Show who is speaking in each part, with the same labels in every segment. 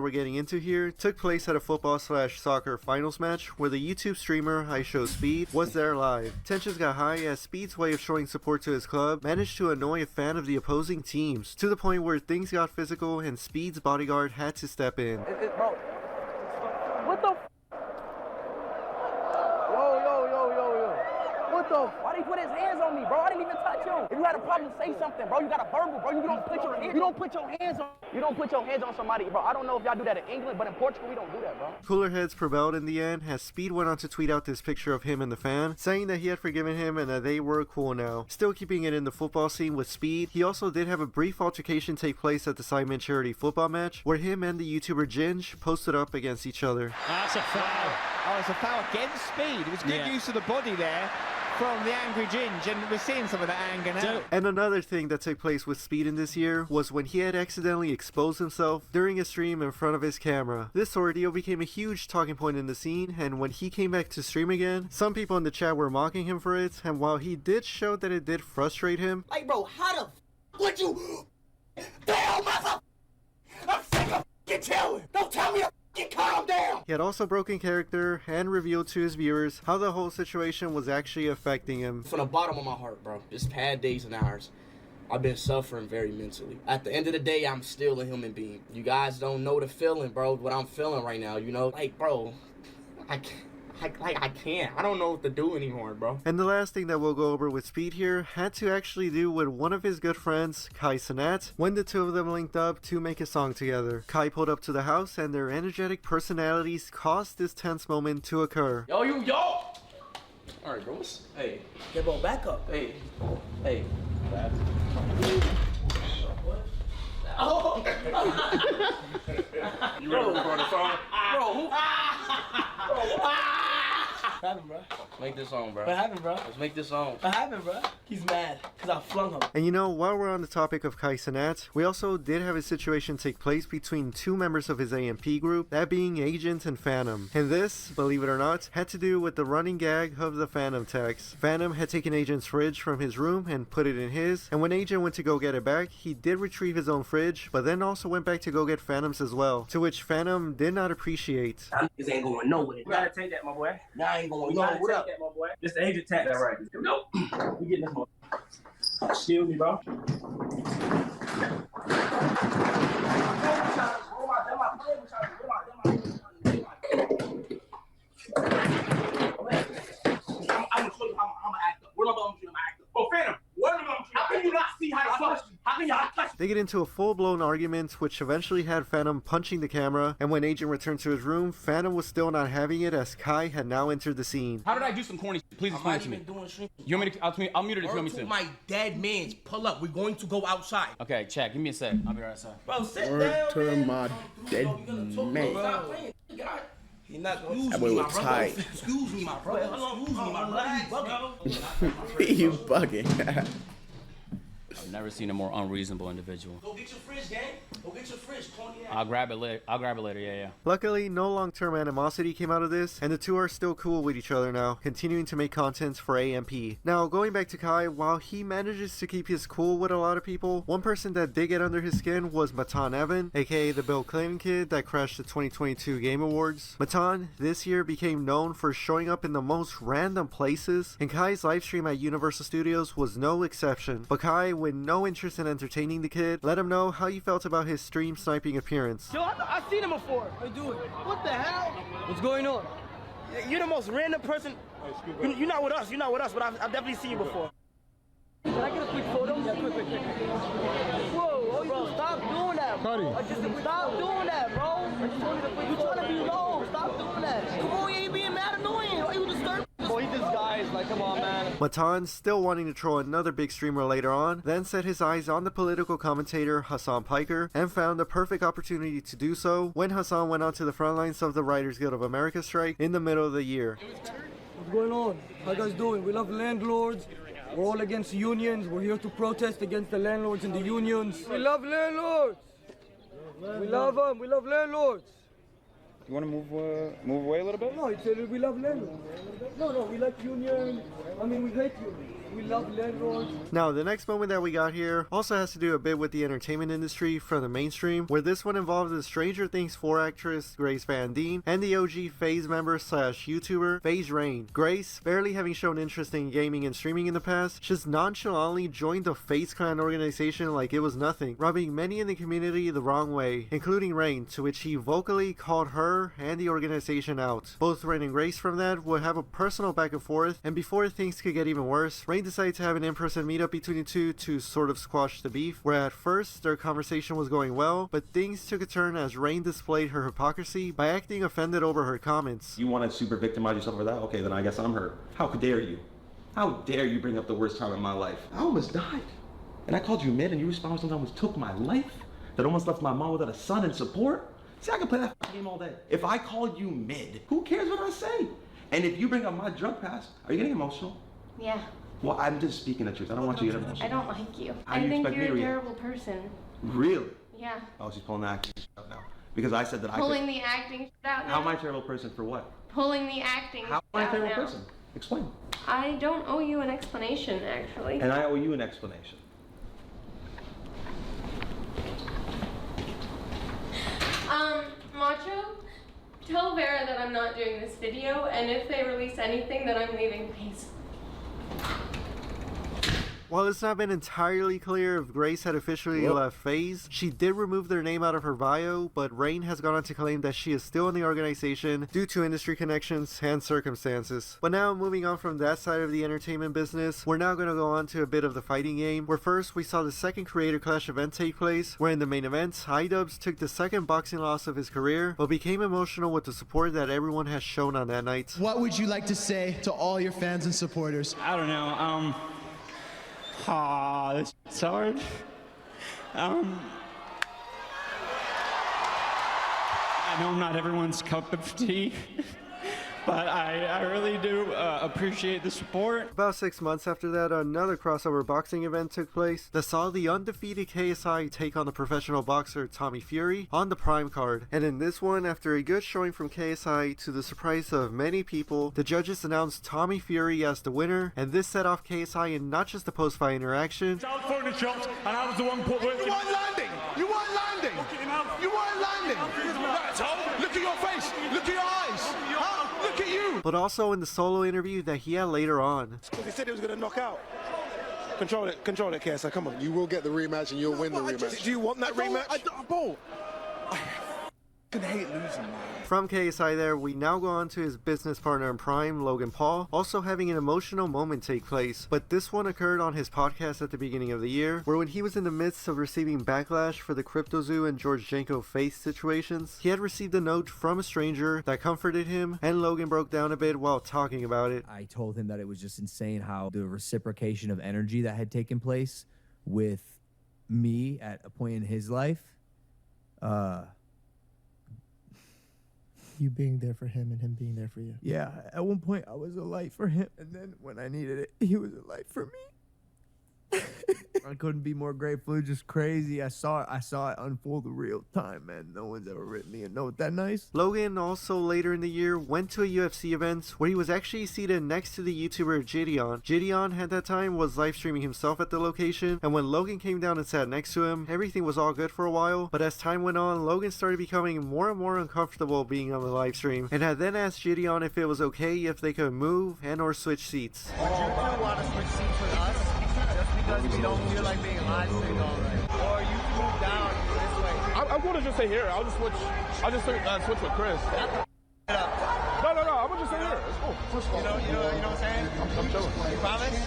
Speaker 1: we're getting into here took place at a football/soccer finals match where the YouTube streamer I Show Speed was there live. Tensions got high as Speed's way of showing support to his club managed to annoy a fan of the opposing teams to the point where things got physical and Speed's bodyguard had to step in.
Speaker 2: Bro, what the? Yo. What the? Why did he put his hands on me, bro? I didn't even touch him. If you had a problem, say something, bro. You got a verbal, bro. You don't put your hands on somebody, bro. I don't know if y'all do that in England, but in Portugal we don't do that, bro.
Speaker 1: Cooler heads prevailed in the end as Speed went on to tweet out this picture of him and the fan, saying that he had forgiven him and that they were cool now. Still keeping it in the football scene with Speed, he also did have a brief altercation take place at the Sidemen charity football match where him and the YouTuber Ginge posted up against each other.
Speaker 3: That's a foul.
Speaker 4: Oh, it's a foul against Speed. It was good use of the body there from the angry Ginge, and we're seeing some of that anger now.
Speaker 1: And another thing that took place with Speed in this year was when he had accidentally exposed himself during a stream in front of his camera. This ordeal became a huge talking point in the scene, and when he came back to stream again, some people in the chat were mocking him for it, and while he did show that it did frustrate him,
Speaker 5: like, bro, how the would you? Damn, motherfucker! I'm sick of telling. Don't tell me to calm down.
Speaker 1: he had also broken character and revealed to his viewers how the whole situation was actually affecting him.
Speaker 6: From the bottom of my heart, bro, this past days and hours, I've been suffering very mentally. At the end of the day, I'm still a human being. You guys don't know the feeling, bro, what I'm feeling right now, you know? Like, bro, I can't. I don't know what to do anymore, bro.
Speaker 1: And the last thing that we'll go over with Speed here had to actually do with one of his good friends, Kai Cenat, when the two of them linked up to make a song together. Kai pulled up to the house and their energetic personalities caused this tense moment to occur.
Speaker 6: Yo! Alright, bro, hey.
Speaker 5: Yeah, bro, back up.
Speaker 6: Hey.
Speaker 5: Oh!
Speaker 6: You ready to record a song?
Speaker 5: Bro, who?
Speaker 6: What happened, bro? Make this song, bro.
Speaker 5: What happened, bro?
Speaker 6: Let's make this song.
Speaker 5: What happened, bro? He's mad because I flung him.
Speaker 1: And you know, while we're on the topic of Kai Cenat, we also did have a situation take place between two members of his AMP group, that being Agent and Phantom. And this, believe it or not, had to do with the running gag of the Phantom text. Phantom had taken Agent's fridge from his room and put it in his, and when Agent went to go get it back, he did retrieve his own fridge, but then also went back to go get Phantom's as well, to which Phantom did not appreciate.
Speaker 5: Niggas ain't going nowhere.
Speaker 7: You gotta take that, my boy.
Speaker 5: Nah, I ain't going
Speaker 7: You gotta
Speaker 5: nowhere.
Speaker 7: take that, my boy. This the agent tag that right. Nope. We getting this one. Excuse me, bro. I'm gonna show you how I'm gonna act up. What am I gonna do? I'm gonna act up. Oh, Phantom, what am I gonna do? How can you not see how to touch me? How can you not touch me?
Speaker 1: They get into a full-blown argument, which eventually had Phantom punching the camera, and when Agent returned to his room, Phantom was still not having it as Kai had now entered the scene.
Speaker 8: How did I do some corny shit? Please explain it to me.
Speaker 5: Doing stream.
Speaker 8: You want me to? I'll mute it if you want me to.
Speaker 5: My dead man's pull up. We're going to go outside.
Speaker 8: Okay, check. Give me a sec. I'll be right outside.
Speaker 5: Bro, sit
Speaker 9: Word
Speaker 5: down,
Speaker 9: to
Speaker 5: man.
Speaker 9: my dead man.
Speaker 5: Stop playing. God. He not gonna
Speaker 9: That boy was tight.
Speaker 5: Excuse me, my brother. Excuse me, my brother.
Speaker 9: You bugging.
Speaker 8: I've never seen a more unreasonable individual.
Speaker 5: Go get your fridge, gang. Go get your fridge, corny ass.
Speaker 8: I'll grab it later. Yeah.
Speaker 1: Luckily, no long-term animosity came out of this, and the two are still cool with each other now, continuing to make content for AMP. Now, going back to Kai, while he manages to keep his cool with a lot of people, one person that did get under his skin was Matan Evan, aka the Bill Clinton kid that crashed the 2022 Game Awards. Matan, this year, became known for showing up in the most random places, and Kai's livestream at Universal Studios was no exception. But Kai, with no interest in entertaining the kid, let him know how you felt about his stream sniping appearance.
Speaker 2: Yo, I've seen him before. How you doing? What the hell? What's going on? You're the most random person. You're not with us, but I've definitely seen you before. Can I get a quick photo? Yeah, quick. Whoa, bro, stop doing that, bro. Stop doing that, bro. I just wanted a quick photo. You're trying to be low. Stop doing that. Come on, you ain't being mad annoying. Why you disturbing? Boy, he disguised. Like, come on, man.
Speaker 1: Matan, still wanting to troll another big streamer later on, then set his eyes on the political commentator Hassan Piker and found the perfect opportunity to do so when Hassan went onto the front lines of the Writers Guild of America strike in the middle of the year.
Speaker 10: What's going on? How you guys doing? We love landlords. We're all against unions. We're here to protest against the landlords and the unions. We love landlords. We love them. We love landlords.
Speaker 11: You want to move away a little bit?
Speaker 10: No, he said we love landlords. No, we like unions. I mean, we hate unions. We love landlords.
Speaker 1: Now, the next moment that we got here also has to do a bit with the entertainment industry from the mainstream, where this one involved the Stranger Things 4 actress Grace Van Dien and the OG FaZe member slash YouTuber FaZe Rain. Grace, barely having shown interest in gaming and streaming in the past, just nonchalantly joined the FaZe Clan organization like it was nothing, rubbing many in the community the wrong way, including Rain, to which he vocally called her and the organization out. Both Rain and Grace from that would have a personal back and forth, and before things could get even worse, Rain decided to have an in-person meetup between the two to sort of squash the beef, where at first their conversation was going well, but things took a turn as Rain displayed her hypocrisy by acting offended over her comments.
Speaker 3: You want to super victimize yourself over that? Okay, then I guess I'm hurt. How dare you? How dare you bring up the worst time in my life? I almost died. And I called you mid and you responded something that almost took my life? That almost left my mom without a son and support? See, I can play that game all day. If I call you mid, who cares what I say? And if you bring up my drug past, are you getting emotional?
Speaker 12: Yeah.
Speaker 3: Well, I'm just speaking the truth. I don't want you to get emotional.
Speaker 12: I don't like you.
Speaker 3: How do
Speaker 12: I
Speaker 3: you
Speaker 12: think
Speaker 3: expect me
Speaker 12: you're
Speaker 3: to
Speaker 12: a
Speaker 3: react?
Speaker 12: terrible person.
Speaker 3: Really?
Speaker 12: Yeah.
Speaker 3: Oh, she's pulling the acting stuff now. Because I said that
Speaker 12: Pulling the acting shit out now.
Speaker 3: How am I a terrible person for what?
Speaker 12: Pulling the acting
Speaker 3: How am I a
Speaker 12: out
Speaker 3: terrible
Speaker 12: now.
Speaker 3: person? Explain.
Speaker 12: I don't owe you an explanation, actually.
Speaker 3: And I owe you an explanation.
Speaker 12: Macho, tell Vera that I'm not doing this video, and if they release anything, that I'm leaving, please.
Speaker 1: While it's not been entirely clear if Grace had officially left FaZe, she did remove their name out of her bio, but Rain has gone on to claim that she is still in the organization due to industry connections and circumstances. But now, moving on from that side of the entertainment business, we're now going to go on to a bit of the fighting game, where first we saw the second Creator Clash event take place, where in the main event, iDubbbz took the second boxing loss of his career, but became emotional with the support that everyone has shown on that night.
Speaker 13: What would you like to say to all your fans and supporters?
Speaker 14: I don't know, this is hard. I know I'm not everyone's cup of tea, but I really do appreciate the support.
Speaker 1: About 6 months after that, another crossover boxing event took place that saw the undefeated KSI take on the professional boxer Tommy Fury on the Prime card. And in this one, after a good showing from KSI to the surprise of many people, the judges announced Tommy Fury as the winner, and this set off KSI in not just the post-fight interaction.
Speaker 15: I was throwing the shots, and I was the one put working.
Speaker 5: You weren't landing! You weren't landing! You weren't landing! Look at your face! Look at your eyes! Huh? Look at you!
Speaker 1: But also in the solo interview that he had later on.
Speaker 5: He said he was going to knock out. Control it, KSI, come on.
Speaker 16: You will get the rematch and you'll win the rematch.
Speaker 5: Do you want that rematch?
Speaker 16: Bro, I hate losing, man.
Speaker 1: From KSI there, we now go on to his business partner in Prime, Logan Paul, also having an emotional moment take place. But this one occurred on his podcast at the beginning of the year, where when he was in the midst of receiving backlash for the CryptoZoo and George Janko face situations, he had received a note from a stranger that comforted him, and Logan broke down a bit while talking about it.
Speaker 17: I told him that it was just insane how the reciprocation of energy that had taken place with me at a point in his life,
Speaker 18: you being there for him and him being there for you.
Speaker 17: Yeah, at one point I was a light for him, and then when I needed it, he was a light for me. I couldn't be more grateful. It's just crazy. I saw it unfold in real time, man. No one's ever written me a note that nice.
Speaker 1: Logan also later in the year went to a UFC event where he was actually seated next to the YouTuber Gideon. Gideon at that time was live streaming himself at the location, and when Logan came down and sat next to him, everything was all good for a while, but as time went on, Logan started becoming more and more uncomfortable being on the live stream, and had then asked Gideon if it was okay if they could move and or switch seats.
Speaker 2: Would you two want to switch seats with us? Just because we don't feel like being live streamed all right. Or you can move down this way.
Speaker 7: I'm going to just stay here. I'll just switch with Chris. No, I'm going to just stay here. It's cool.
Speaker 2: You know what I'm saying?
Speaker 7: I'm chilling.
Speaker 2: You promise?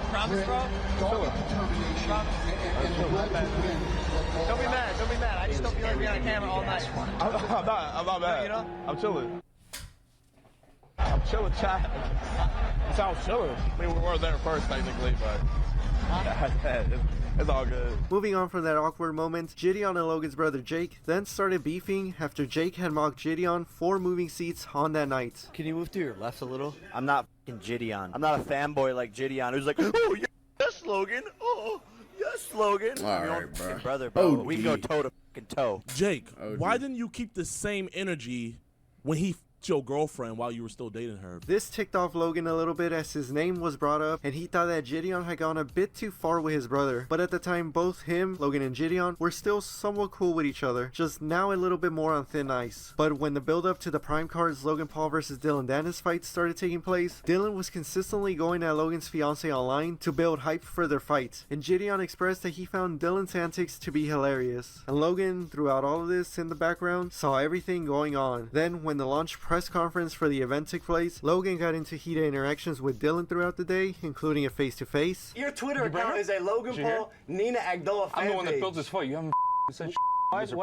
Speaker 2: Promise, bro?
Speaker 7: I'm chilling.
Speaker 2: Promise? Don't be mad. I just don't feel like being on camera all night.
Speaker 7: I'm not mad.
Speaker 2: You know?
Speaker 7: I'm chilling. I'm chilling, chat. It sounds chilling. I mean, we were there first, technically, but it's all good.
Speaker 1: Moving on from that awkward moment, Gideon and Logan's brother Jake then started beefing after Jake had mocked Gideon for moving seats on that night.
Speaker 19: Can you move to your left a little? I'm not f***ing Gideon. I'm not a fanboy like Gideon who's like, oh, yes, Logan. Oh, yes, Logan.
Speaker 9: All right, bro.
Speaker 19: Brother, bro. We can go toe to f***ing toe.
Speaker 20: Jake, why didn't you keep the same energy when he your girlfriend while you were still dating her.
Speaker 1: This ticked off Logan a little bit as his name was brought up, and he thought that Gideon had gone a bit too far with his brother. But at the time, both him, Logan, and Gideon were still somewhat cool with each other, just now a little bit more on thin ice. But when the build up to the Prime Cards Logan Paul versus Dylan Dennis fight started taking place, Dylan was consistently going at Logan's fiance online to build hype for their fight, and Gideon expressed that he found Dylan's antics to be hilarious. And Logan, throughout all of this in the background, saw everything going on. Then, when the launch press conference for the event took place, Logan got into heated interactions with Dylan throughout the day, including a face-to-face.
Speaker 2: Your Twitter account is a Logan Paul, Nina Agdoa fan
Speaker 21: I'm the one that
Speaker 2: page.
Speaker 21: built this fight. You haven't said
Speaker 2: Why'd you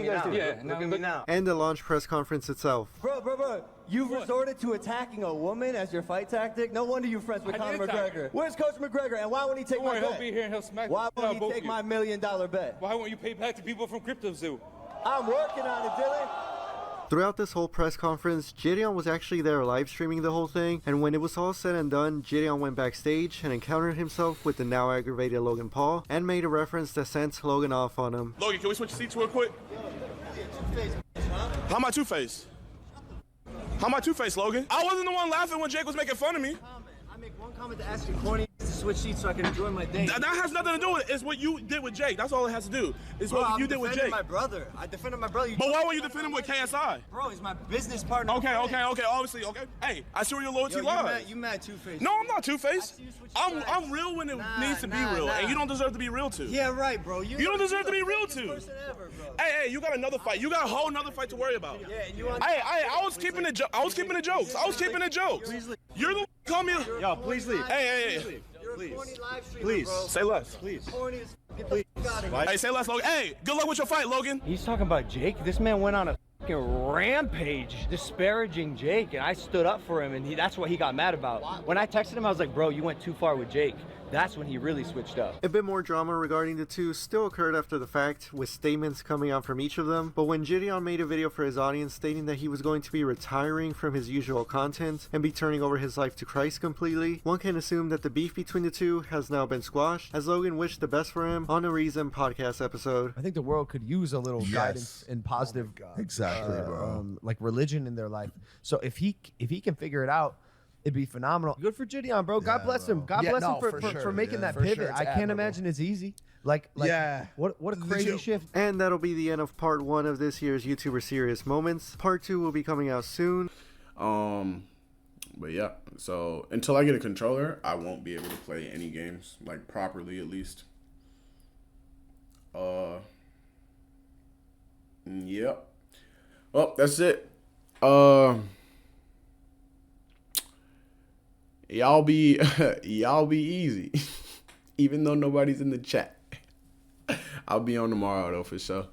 Speaker 2: guys do that? Look at me now.
Speaker 1: And the launch press conference itself.
Speaker 10: Bro, you've resorted to attacking a woman as your fight tactic? No wonder you're friends with Conor McGregor. Where's Coach McGregor, and why won't he take my bet?
Speaker 21: He'll be here and he'll smack
Speaker 10: Why won't he take my $1 million bet?
Speaker 21: Why won't you pay back to people from Crypto Zoo?
Speaker 10: I'm working on it, Dylan.
Speaker 1: Throughout this whole press conference, Gideon was actually there live streaming the whole thing, and when it was all said and done, Gideon went backstage and encountered himself with the now aggravated Logan Paul and made a reference that sent Logan off on him.
Speaker 20: Logan, can we switch seats real quick? How am I two-faced? How am I two-faced, Logan? I wasn't the one laughing when Jake was making fun of me.
Speaker 10: I make one comment to ask you corny to switch seats so I can enjoy my day.
Speaker 20: That has nothing to do with it. It's what you did with Jake. That's all it has to do. It's what you did with Jake.
Speaker 10: My brother. I defended my brother.
Speaker 20: But why won't you defend him with KSI?
Speaker 10: Bro, he's my business partner.
Speaker 20: Okay, obviously, okay. Hey, I see where your loyalty lies.
Speaker 10: You mad two-faced.
Speaker 20: No, I'm not two-faced. I'm real when it needs to be real, and you don't deserve to be real too.
Speaker 10: Yeah, right, bro.
Speaker 20: You don't deserve to be real too. Hey, you got another fight. You got a whole nother fight to worry about.
Speaker 10: Yeah, and you want.
Speaker 20: Hey, I was keeping the jokes. I was keeping the jokes. You're the one who called me.
Speaker 19: Yo, please leave.
Speaker 20: Hey.
Speaker 19: Please.
Speaker 20: Say less.
Speaker 19: Please.
Speaker 20: Hey, say less, Logan. Hey, good luck with your fight, Logan.
Speaker 2: He's talking about Jake. This man went on a fucking rampage disparaging Jake, and I stood up for him, and that's what he got mad about. When I texted him, I was like, bro, you went too far with Jake. That's when he really switched up.
Speaker 1: A bit more drama regarding the two still occurred after the fact, with statements coming out from each of them, but when Gideon made a video for his audience stating that he was going to be retiring from his usual content and be turning over his life to Christ completely, one can assume that the beef between the two has now been squashed, as Logan wished the best for him on a Reason podcast episode.
Speaker 17: I think the world could use a little guidance and positive, like religion in their life. So if he can figure it out, it'd be phenomenal. Good for Gideon, bro. God bless him. God bless him for making that pivot. I can't imagine it's easy. Like what a crazy shift.
Speaker 1: And that'll be the end of part 1 of this year's YouTuber Serious Moments. Part 2 will be coming out soon.
Speaker 22: But yeah, so until I get a controller, I won't be able to play any games, like properly at least. Yep. Well, that's it. Y'all be easy. Even though nobody's in the chat. I'll be on tomorrow though for sure.